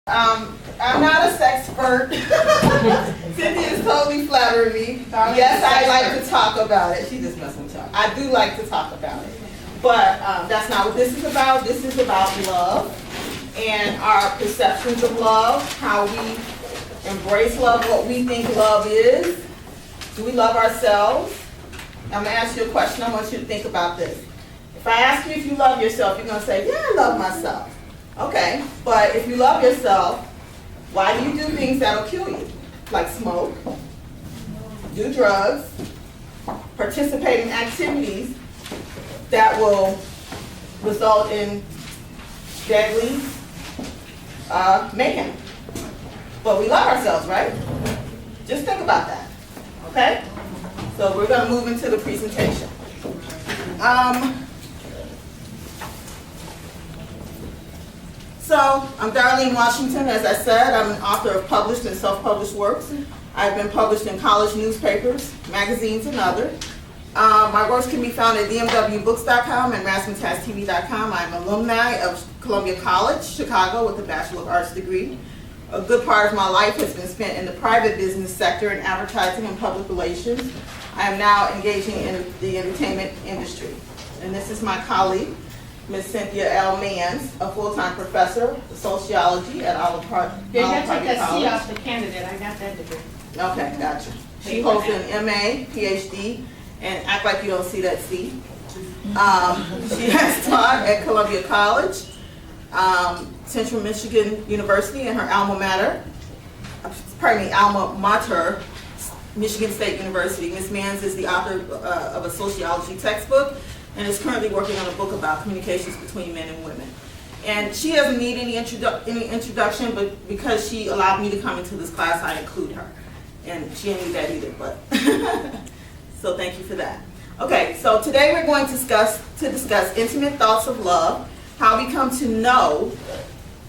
I'm not a sexpert. Cynthia is totally flattering me. Yes, I like to talk about it. She just messing with y'all. I do like to talk about it. But that's not what this is about. This is about love and our perceptions of love, how we embrace love, what we think love is. Do we love ourselves? I'm going to ask you a question. I want you to think about this. If I ask you if you love yourself, you're going to say, yeah, I love myself. Okay, but if you love yourself, why do you do things that'll kill you? Like smoke, do drugs, participate in activities that will result in deadly mayhem. But we love ourselves, right? Just think about that, okay? So we're going to move into the presentation. So, I'm Darlene Washington. As I said, I'm an author of published and self-published works. I've been published in college newspapers, magazines, and others. My works can be found at dmwbooks.com and RazzmatazzTV.com. I'm an alumni of Columbia College, Chicago, with a Bachelor of Arts degree. A good part of my life has been spent in the private business sector in advertising and public relations. I am now engaging in the entertainment industry. And this is my colleague, Ms. Cynthia L. Mans, a full-time professor of sociology at Olive Harvey College. You got to take that C off the candidate. I got that degree. Okay, gotcha. She holds an MA, PhD, and act like you don't see that C. She has taught at Columbia College, Central Michigan University, and her alma mater, Michigan State University. Ms. Mans is the author of a sociology textbook and is currently working on a book about communications between men and women. And she doesn't need any introduction, but because she allowed me to come into this class, I include her. And she didn't need that either, but so thank you for that. Okay, so today we're going to discuss intimate thoughts of love, how we come to know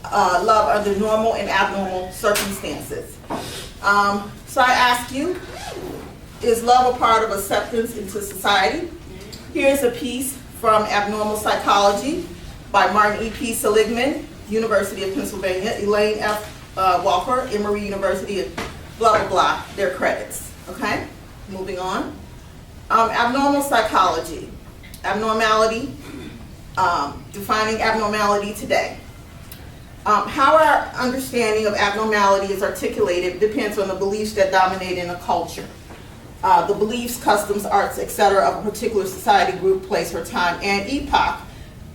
love under normal and abnormal circumstances. So I ask you, is love a part of acceptance into society? Here's a piece from Abnormal Psychology by Martin E.P. Seligman, University of Pennsylvania, Elaine F. Walker, Emory University, and blah, blah, blah, their credits. Okay, moving on. Abnormal Psychology, abnormality, defining abnormality today. How our understanding of abnormality is articulated depends on the beliefs that dominate in a culture. The beliefs, customs, arts, etc. of a particular society, group, place, or time, and epoch,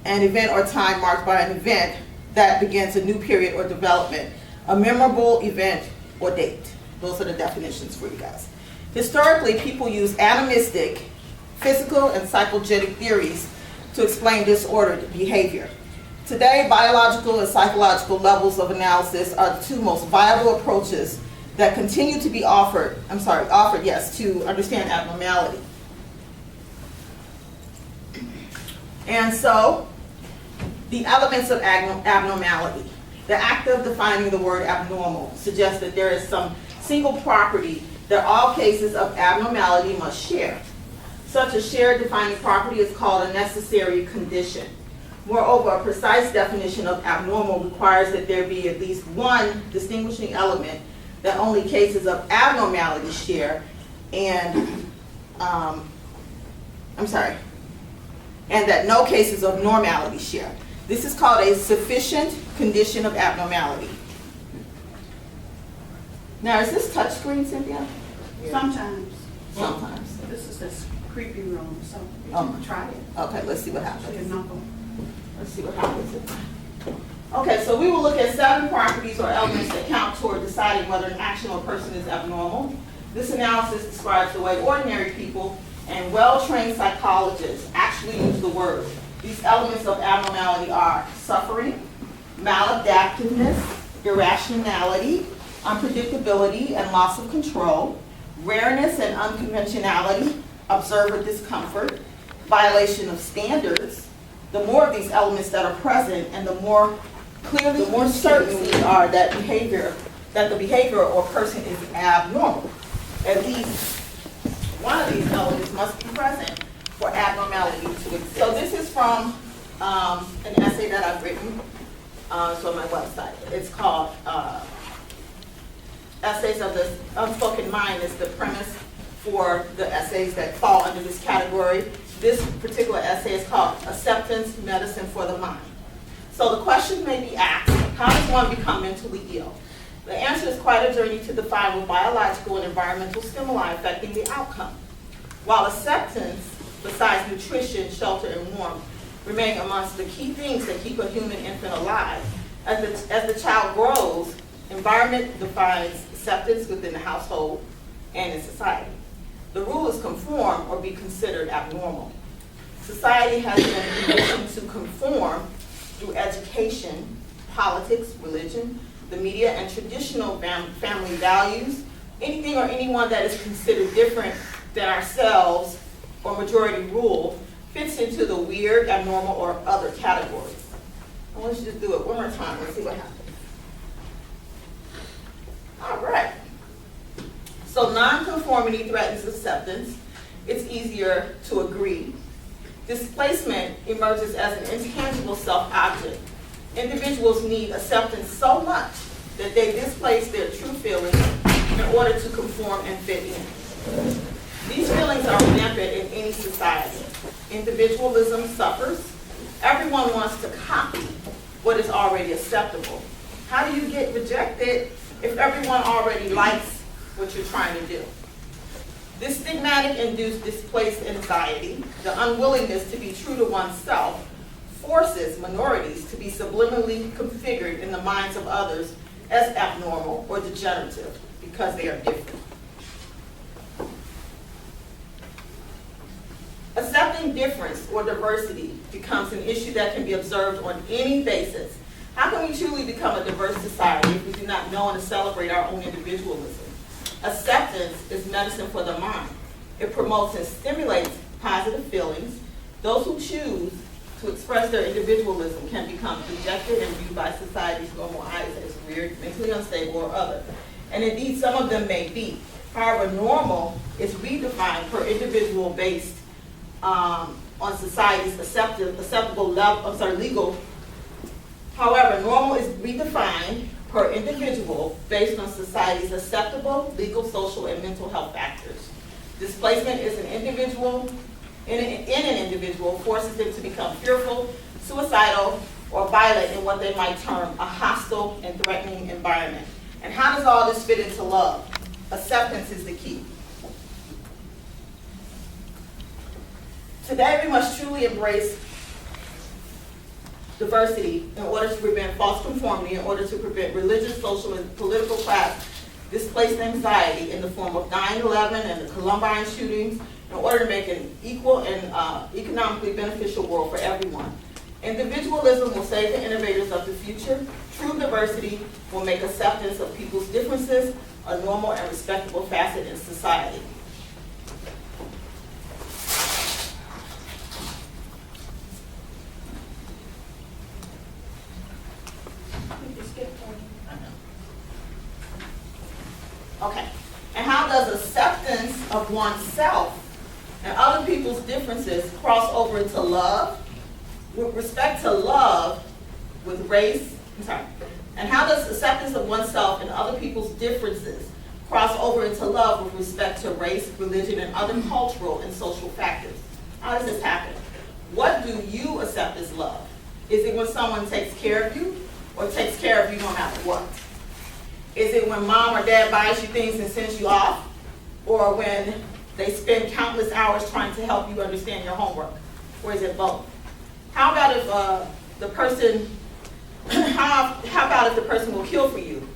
an event or time marked by an event that begins a new period or development, a memorable event or date. Those are the definitions for you guys. Historically, people use atomistic, physical, and psychogenic theories to explain disordered behavior. Today, biological and psychological levels of analysis are the two most viable approaches that continue to be offered to understand abnormality. And so, the elements of abnormality. The act of defining the word abnormal suggests that there is some single property that all cases of abnormality must share. Such a shared defining property is called a necessary condition. Moreover, a precise definition of abnormal requires that there be at least one distinguishing element that only cases of abnormality share, and that no cases of normality share. This is called a sufficient condition of abnormality. Now, is this touchscreen, Cynthia? Yeah. Sometimes. Sometimes. This is this creepy room, so try it. Okay, let's see what happens. Knuckle. Let's see what happens. Okay, so we will look at 7 properties or elements that count toward deciding whether an action or person is abnormal. This analysis describes the way ordinary people and well-trained psychologists actually use the word. These elements of abnormality are suffering, maladaptiveness, irrationality, unpredictability and loss of control, rareness and unconventionality, observer discomfort, violation of standards. The more of these elements that are present, and the more certain we are that the behavior or person is abnormal. At least one of these elements must be present for abnormality to exist. So this is from an essay that I've written It's on my website. It's called Essays of the Unspoken Mind is the premise for the essays that fall under this category. This particular essay is called Acceptance, Medicine for the Mind. So the question may be asked, how does one become mentally ill? The answer is quite a journey to define with biological and environmental stimuli affecting the outcome. While acceptance, besides nutrition, shelter, and warmth, remain amongst the key things that keep a human infant alive, as the child grows, environment defines acceptance within the household and in society. The rule is conform or be considered abnormal. Society has been conditioned to conform through education, politics, religion, the media, and traditional family values. Anything or anyone that is considered different than ourselves or majority rule fits into the weird, abnormal, or other categories. I want you to do it one more time. Let's see what happens. All right. So nonconformity threatens acceptance. It's easier to agree. Displacement emerges as an intangible self-object. Individuals need acceptance so much that they displace their true feelings in order to conform and fit in. These feelings are rampant in any society. Individualism suffers. Everyone wants to copy what is already acceptable. How do you get rejected if everyone already likes what you're trying to do? This stigmatic-induced displaced anxiety, the unwillingness to be true to oneself, forces minorities to be subliminally configured in the minds of others as abnormal or degenerative because they are different. Accepting difference or diversity becomes an issue that can be observed on any basis. How can we truly become a diverse society if we do not know and celebrate our own individualism? Acceptance is medicine for the mind. It promotes and stimulates positive feelings. Those who choose to express their individualism can become rejected and viewed by society's normal eyes as weird, mentally unstable, or other. And indeed, some of them may be. However, normal is redefined per individual based on society's acceptable level, legal. However, normal is redefined per individual based on society's acceptable legal, social, and mental health factors. Displacement is an individual, in an individual, forces them to become fearful, suicidal, or violent in what they might term a hostile and threatening environment. And how does all this fit into love? Acceptance is the key. Today we must truly embrace diversity in order to prevent false conformity, in order to prevent religious, social, and political class displaced anxiety in the form of 9/11 and the Columbine shootings, in order to make an equal and economically beneficial world for everyone. Individualism will save the innovators of the future. True diversity will make acceptance of people's differences a normal and respectable facet in society. Okay, and how does acceptance of oneself and other people's differences cross over into love? With respect to love with race, and how does acceptance of oneself and other people's differences cross over into love with respect to race, religion, and other cultural and social factors? How does this happen? What do you accept as love? Is it when someone takes care of you or takes care of you no matter what? Is it when mom or dad buys you things and sends you off? Or when they spend countless hours trying to help you understand your homework? Or is it both? How about if the person, how about if the person will kill for you?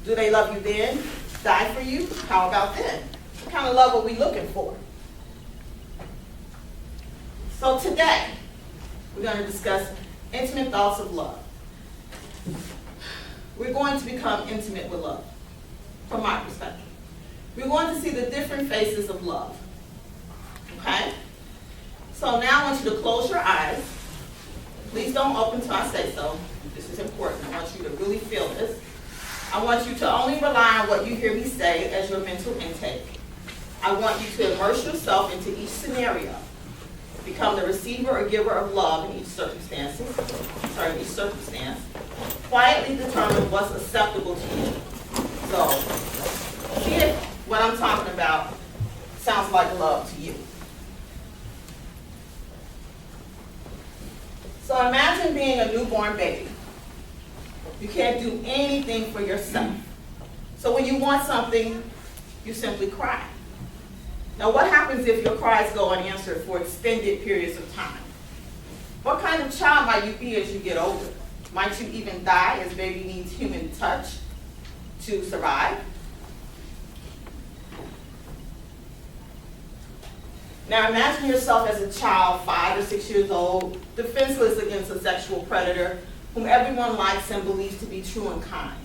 Do they love you then? Die for you? How about then? What kind of love are we looking for? So today, we're going to discuss intimate thoughts of love. We're going to become intimate with love, from my perspective. We're going to see the different faces of love, okay? So now I want you to close your eyes. Please don't open till I say so. This is important. I want you to really feel this. I want you to only rely on what you hear me say as your mental intake. I want you to immerse yourself into each scenario. Become the receiver or giver of love in each circumstance. quietly determine what's acceptable to you. So, see if what I'm talking about sounds like love to you. So imagine being a newborn baby. You can't do anything for yourself. So when you want something, you simply cry. Now what happens if your cries go unanswered for extended periods of time? What kind of child might you be as you get older? Might you even die, as baby needs human touch to survive? Now imagine yourself as a child, 5 or 6 years old, defenseless against a sexual predator whom everyone likes and believes to be true and kind.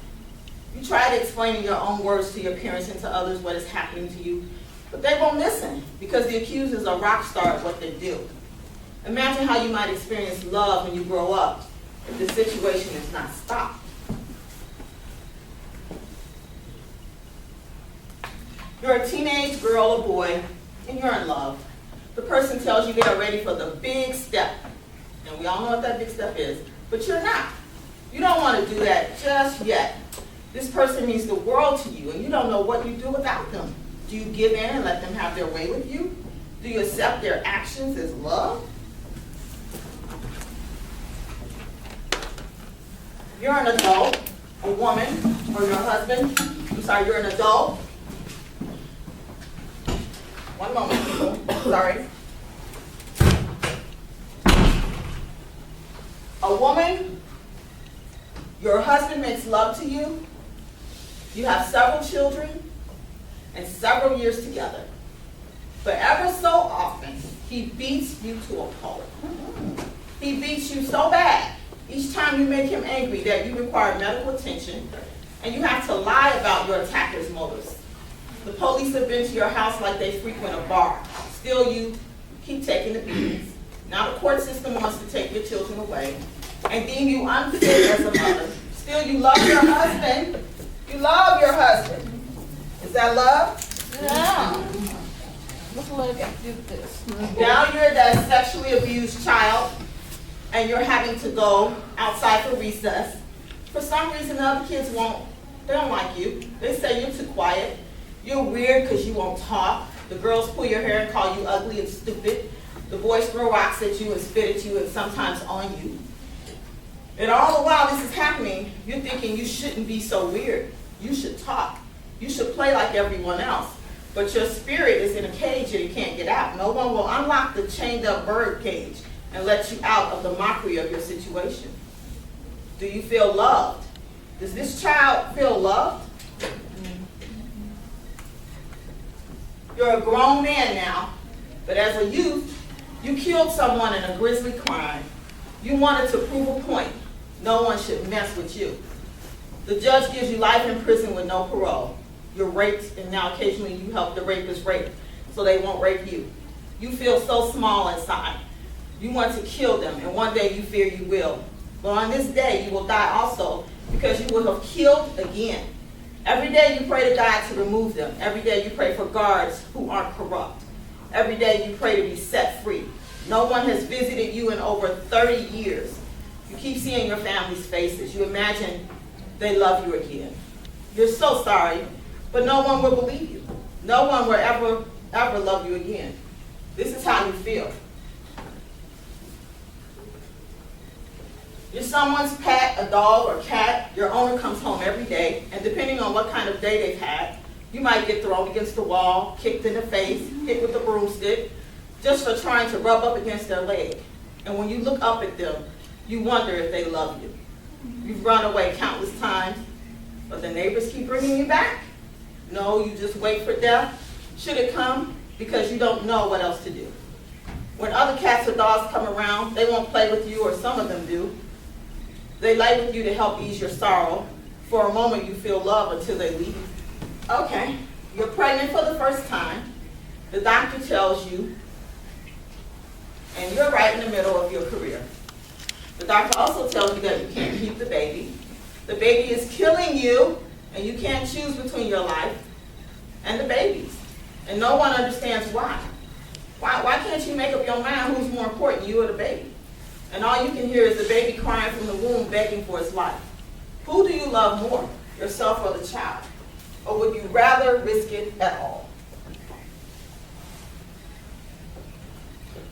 You try to explain in your own words to your parents and to others what is happening to you, but they won't listen because the accused is a rock star at what they do. Imagine how you might experience love when you grow up if the situation is not stopped. You're a teenage girl or boy, and you're in love. The person tells you they are ready for the big step, and we all know what that big step is, but you're not. You don't want to do that just yet. This person means the world to you, and you don't know what you do without them. Do you give in and let them have their way with you? Do you accept their actions as love? You're an adult, a woman, or your husband. You're an adult. One moment, people. Sorry. A woman, your husband makes love to you. You have several children and several years together. But ever so often, he beats you to a pulp. He beats you so bad each time you make him angry that you require medical attention and you have to lie about your attacker's motives. The police have been to your house like they frequent a bar. Still, you keep taking the beatings. Now the court system wants to take your children away and deem you unfit as a mother. Still, you love your husband. You love your husband. Is that love? Yeah. Let's look at this. Now you're that sexually abused child and you're having to go outside for recess. For some reason, the other kids they don't like you. They say you're too quiet. You're weird because you won't talk. The girls pull your hair and call you ugly and stupid. The boys throw rocks at you and spit at you and sometimes on you. And all the while this is happening, you're thinking you shouldn't be so weird. You should talk. You should play like everyone else. But your spirit is in a cage and it can't get out. No one will unlock the chained up bird cage and let you out of the mockery of your situation. Do you feel loved? Does this child feel loved? You're a grown man now, but as a youth, you killed someone in a grisly crime. You wanted to prove a point. No one should mess with you. The judge gives you life in prison with no parole. You're raped, and now occasionally you help the rapist rape so they won't rape you. You feel so small inside. You want to kill them, and one day you fear you will. But on this day, you will die also because you will have killed again. Every day you pray to God to remove them. Every day you pray for guards who aren't corrupt. Every day you pray to be set free. No one has visited you in over 30 years. You keep seeing your family's faces. You imagine they love you again. You're so sorry, but no one will believe you. No one will ever love you again. This is how you feel. You're someone's pet, a dog or cat. Your owner comes home every day, and depending on what kind of day they've had, you might get thrown against the wall, kicked in the face, hit with a broomstick, just for trying to rub up against their leg. And when you look up at them, you wonder if they love you. You've run away countless times, but the neighbors keep bringing you back. No, you just wait for death, should it come, because you don't know what else to do. When other cats or dogs come around, they won't play with you, or some of them do. They lay with you to help ease your sorrow. For a moment, you feel love until they leave. Okay, you're pregnant for the first time. The doctor tells you, and you're right in the middle of your career. The doctor also tells you that you can't keep the baby. The baby is killing you, and you can't choose between your life and the baby's. And no one understands why. Why can't you make up your mind who's more important, you or the baby? And all you can hear is the baby crying from the womb, begging for its life. Who do you love more, yourself or the child? Or would you rather risk it at all?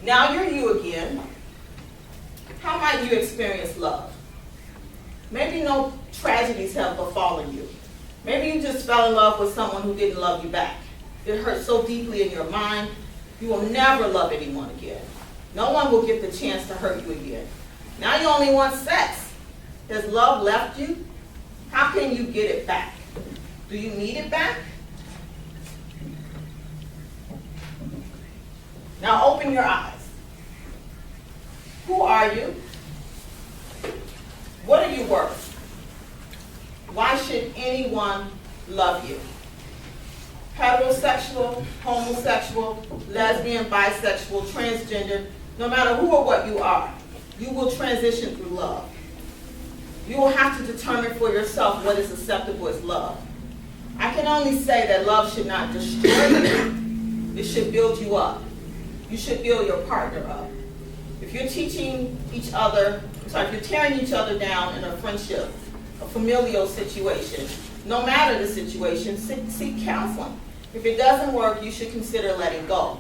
Now you're you again. How might you experience love? Maybe no tragedies have befallen you. Maybe you just fell in love with someone who didn't love you back. It hurt so deeply in your mind, you will never love anyone again. No one will get the chance to hurt you again. Now you only want sex. Has love left you? How can you get it back? Do you need it back? Now open your eyes. Who are you? What are you worth? Why should anyone love you? Heterosexual, homosexual, lesbian, bisexual, transgender, no matter who or what you are, you will transition through love. You will have to determine for yourself what is acceptable as love. I can only say that love should not destroy you. It should build you up. You should build your partner up. If you're teaching each other, if you're tearing each other down in a friendship, a familial situation, no matter the situation, seek counseling. If it doesn't work, you should consider letting go.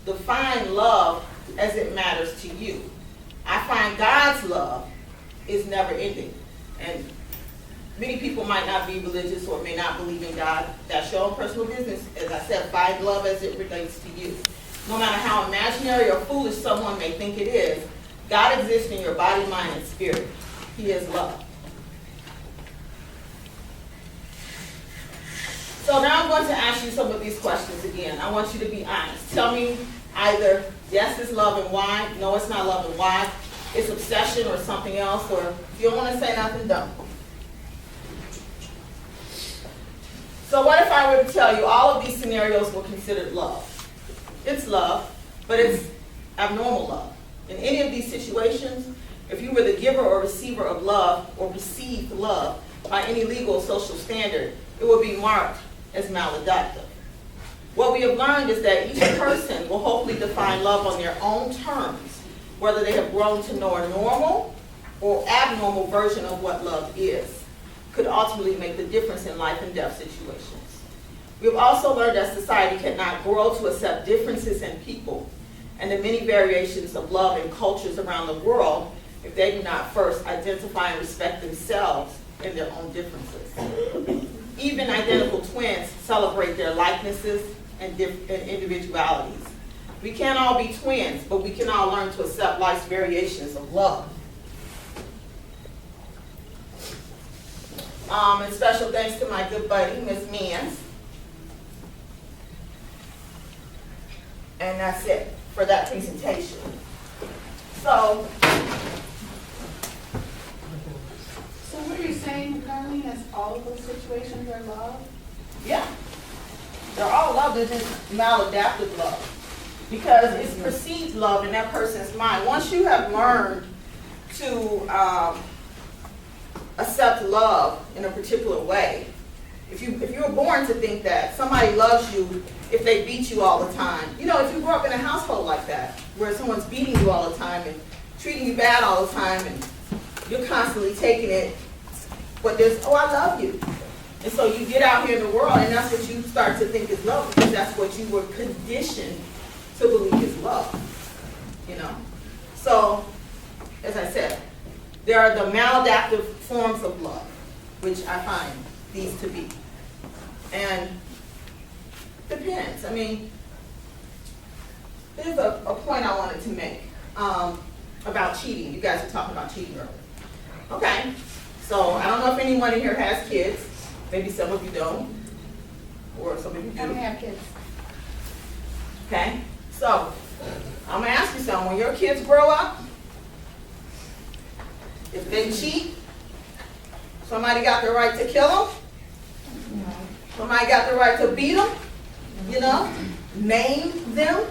Define love as it matters to you. I find God's love is never ending. And many people might not be religious or may not believe in God. That's your own personal business. As I said, find love as it relates to you. No matter how imaginary or foolish someone may think it is, God exists in your body, mind, and spirit. He is love. So now I'm going to ask you some of these questions again. I want you to be honest. Tell me either yes, it's love and why, no, it's not love and why, it's obsession or something else, or if you don't want to say nothing, don't. So what if I were to tell you all of these scenarios were considered love? It's love, but it's abnormal love. In any of these situations, if you were the giver or receiver of love or received love by any legal or social standard, it would be marked as maladaptive. What we have learned is that each person will hopefully define love on their own terms, whether they have grown to know a normal or abnormal version of what love is, could ultimately make the difference in life and death situations. We have also learned that society cannot grow to accept differences in people and the many variations of love in cultures around the world if they do not first identify and respect themselves and their own differences. Even identical twins celebrate their likenesses and individualities. We can't all be twins, but we can all learn to accept life's variations of love. And special thanks to my good buddy, Miss Mans. And that's it for that presentation. So what are you saying, Darlene, is all of those situations are love? yeah, they're all love, they're just maladaptive love. Because it's perceived love in that person's mind. Once you have learned to accept love in a particular way, if you were born to think that somebody loves you if they beat you all the time, you know, if you grew up in a household like that, where someone's beating you all the time and treating you bad all the time, and you're constantly taking it, but there's, oh, I love you. And so you get out here in the world, and that's what you start to think is love, because that's what you were conditioned to believe is love, you know. So, as I said, there are the maladaptive forms of love, which I find these to be. And depends. I mean, there's a point I wanted to make about cheating. You guys were talking about cheating earlier. Okay, so I don't know if anyone in here has kids. Maybe some of you don't, or some of you do. I don't have kids. Okay, so I'm gonna ask you something. When your kids grow up, if they cheat, somebody got the right to kill them? Somebody got the right to beat them? You know, maim them?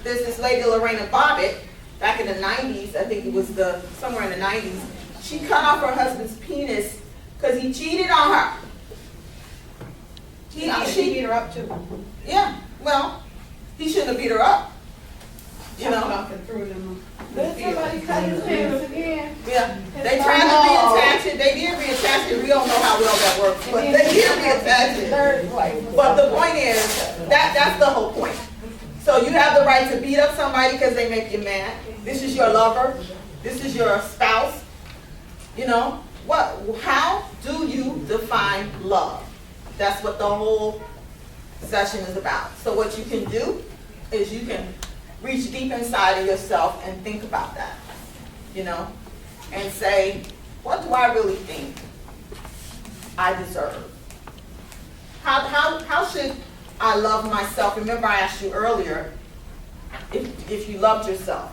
There's this lady, Lorena Bobbitt, back in the 90s, I think it was somewhere in the 90s, she cut off her husband's penis because he cheated on her. She beat her up too. Yeah, well, he shouldn't have beat her up. You know? Off and threw them. Then somebody cut his penis again. Yeah, they tried to reattach it. They did reattach it. attachment. We don't know how well that works, but they can be attachment. Third place. But the point is, that's the whole point. So you have the right to beat up somebody because they make you mad. This is your lover. This is your spouse. You know, how do you define love? That's what the whole session is about. So what you can do is you can reach deep inside of yourself and think about that, you know, and say, what do I really think I deserve? How should I love myself? Remember I asked you earlier, if you loved yourself.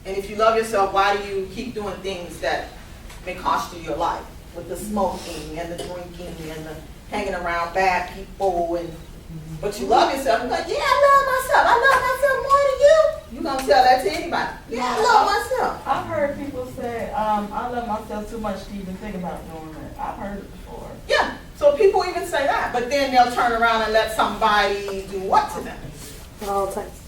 And if you love yourself, why do you keep doing things that may cost you your life? With the smoking and the drinking and the hanging around bad people, but you love yourself. You're like, yeah, I love myself. I love myself more than you. You're going to tell that to anybody. Yeah, I love myself. I've heard people say, I love myself too much to even think about doing that. I've heard it before. Yeah, so people even say that, but then they'll turn around and let somebody do what to them? All types.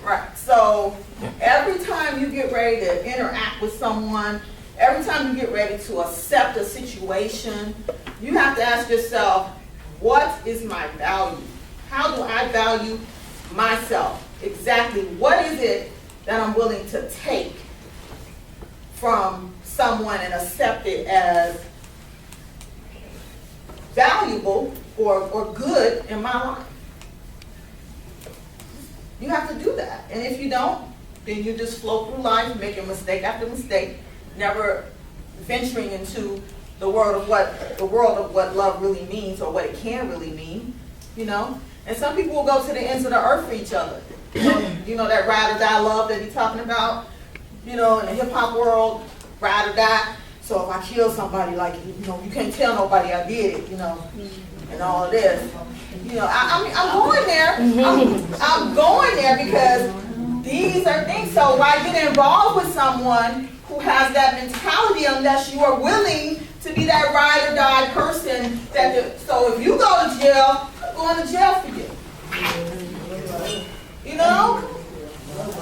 Right, so every time you get ready to interact with someone, every time you get ready to accept a situation, you have to ask yourself, what is my value? How do I value myself? Exactly what is it that I'm willing to take from someone and accept it as valuable or good in my life? You have to do that. And if you don't, then you just float through life, making mistake after mistake, never venturing into the world of what love really means or what it can really mean, you know. And some people will go to the ends of the earth for each other. You know that ride or die love that he's talking about, you know, in the hip hop world, ride or die. So if I kill somebody, like, you know, you can't tell nobody I did it, you know, and all of this. You know, I'm going there. I'm going there because these are things. So why get involved with someone who has that mentality unless you are willing to be that ride or die person? So if you go to jail, I'm going to jail for you. You know?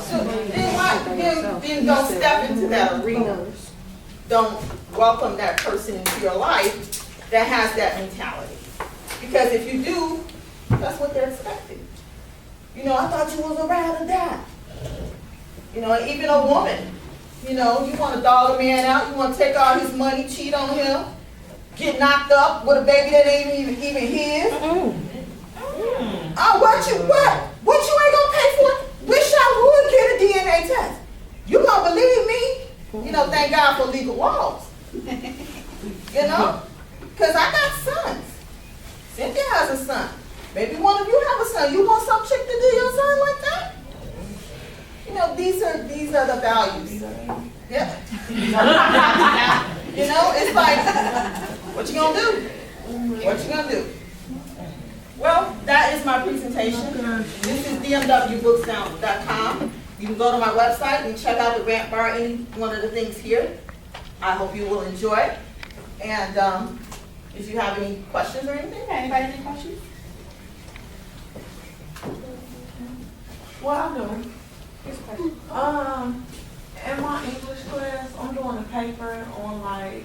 So then don't step into that arena. Don't welcome that person into your life that has that mentality. Because if you do, that's what they're expecting. You know, I thought you was a ride or die. You know, even a woman, you know, you want to dog a man out, you want to take all his money, cheat on him, get knocked up with a baby that ain't even his. Oh, what you ain't gonna pay for? Wish I would get a DNA test. You gonna believe me? You know, thank God for legal walls. You know, because I got sons. Cynthia has a son. Maybe one of you have a son. You want some chick to do your son like that? You know, these are the values. Yeah. You know, it's like, what you gonna do? What you gonna do? Well, that is my presentation. This is DMWBooks.com. You can go to my website and check out the rant bar, any one of the things here. I hope you will enjoy it. And if you have any questions or anything. Anybody have any questions? Well, I do. In my English class, I'm doing a paper on like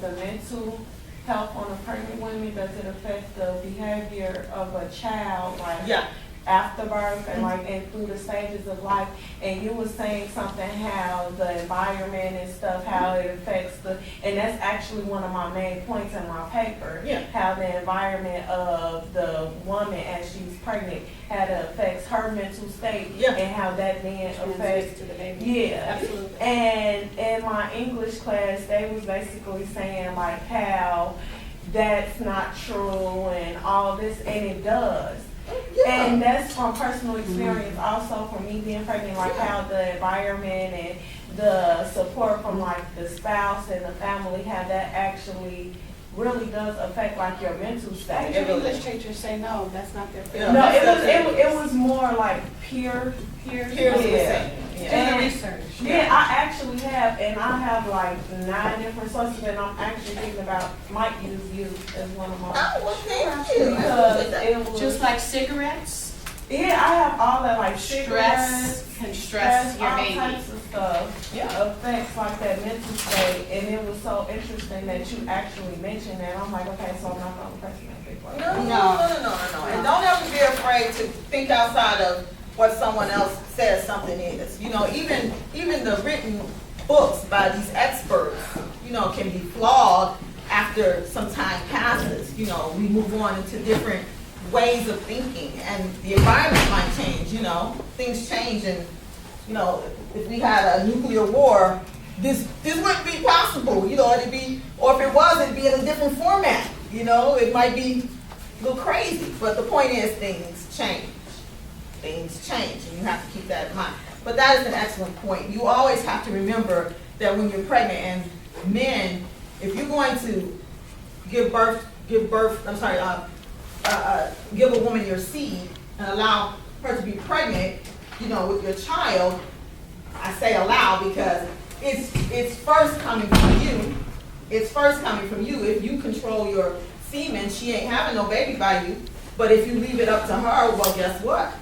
the mental health on the pregnant women. Does it affect the behavior of a child, like after birth and like and through the stages of life? And you were saying something how the environment and stuff, how it affects and that's actually one of my main points in my paper. How the environment of the woman as she's pregnant, how it affects her mental state, and how that then affects to the baby. Absolutely. And in my English class, they was basically saying like how that's not true and all this, and it does. And that's from personal experience also for me being pregnant, like how the environment and the support from like the spouse and the family, how that actually really does affect like your mental state. Your English teachers say no, that's not their fault. No, it was more like peer. And research. Yeah, I actually have, and I have like 9 different sources, and I'm actually thinking about might use you as one of my. Oh, well, thank you. Because it was Just like cigarettes? Yeah, I have all that, like Stress cigarettes, can stress your all baby. types of stuff. Yeah. Affects like that mental state, and it was so interesting that you actually mentioned that. I'm like, okay, so I'm not the only person that thinks like that. No. And don't ever be afraid to think outside of what someone else says something is. You know, even the written books by these experts, you know, can be flawed after some time passes. You know, we move on into different ways of thinking, and the environment might change. You know, things change, and you know, if we had a nuclear war, this wouldn't be possible. You know, it'd be, or if it was, it'd be in a different format. You know, it might be a little crazy, but the point is, things change. Things change, and you have to keep that in mind. But that is an excellent point. You always have to remember that when you're pregnant, and men, if you're going to give a woman your seed and allow her to be pregnant, you know, with your child, I say allow because it's first coming from you. It's first coming from you. If you control your semen, she ain't having no baby by you. But if you leave it up to her, well, guess what?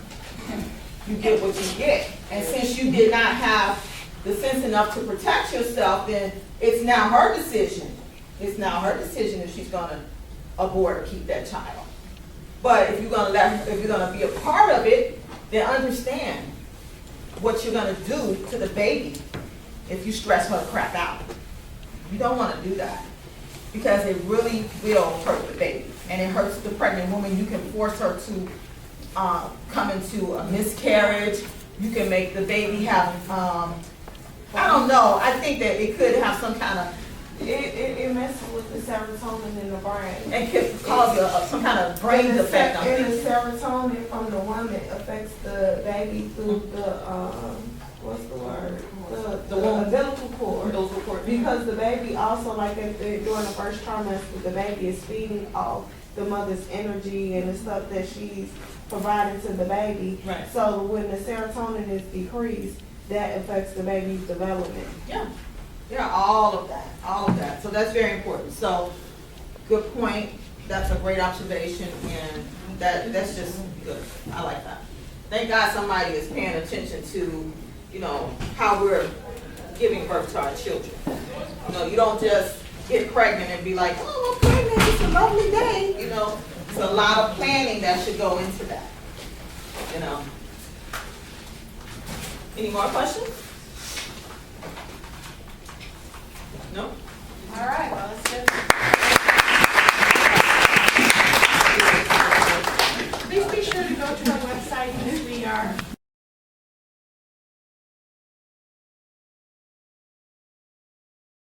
You get what you get. And since you did not have the sense enough to protect yourself, then it's now her decision. It's now her decision if she's gonna abort or keep that child. But if you're gonna be a part of it, then understand what you're gonna do to the baby if you stress her crap out. You don't wanna do that because it really will hurt the baby, and it hurts the pregnant woman. You can force her to come into a miscarriage. You can make the baby have, I don't know, I think that it could have some kind of, It messes with the serotonin in the brain. it could cause some kind of brain defect. I'm And the thinking. serotonin from the woman affects the baby through the, what's the word? The umbilical cord. Those report. Because the baby also, like during the first trimester, the baby is feeding off the mother's energy and the stuff that she's providing to the baby. Right. So when the serotonin is decreased, that affects the baby's development. Yeah, all of that. So that's very important. So, good point. That's a great observation, and that's just good. I like that. Thank God somebody is paying attention to, you know, how we're giving birth to our children. You know, you don't just get pregnant and be like, oh, I'm pregnant, it's a lovely day. You know, it's a lot of planning that should go into that. You know. Any more questions? No?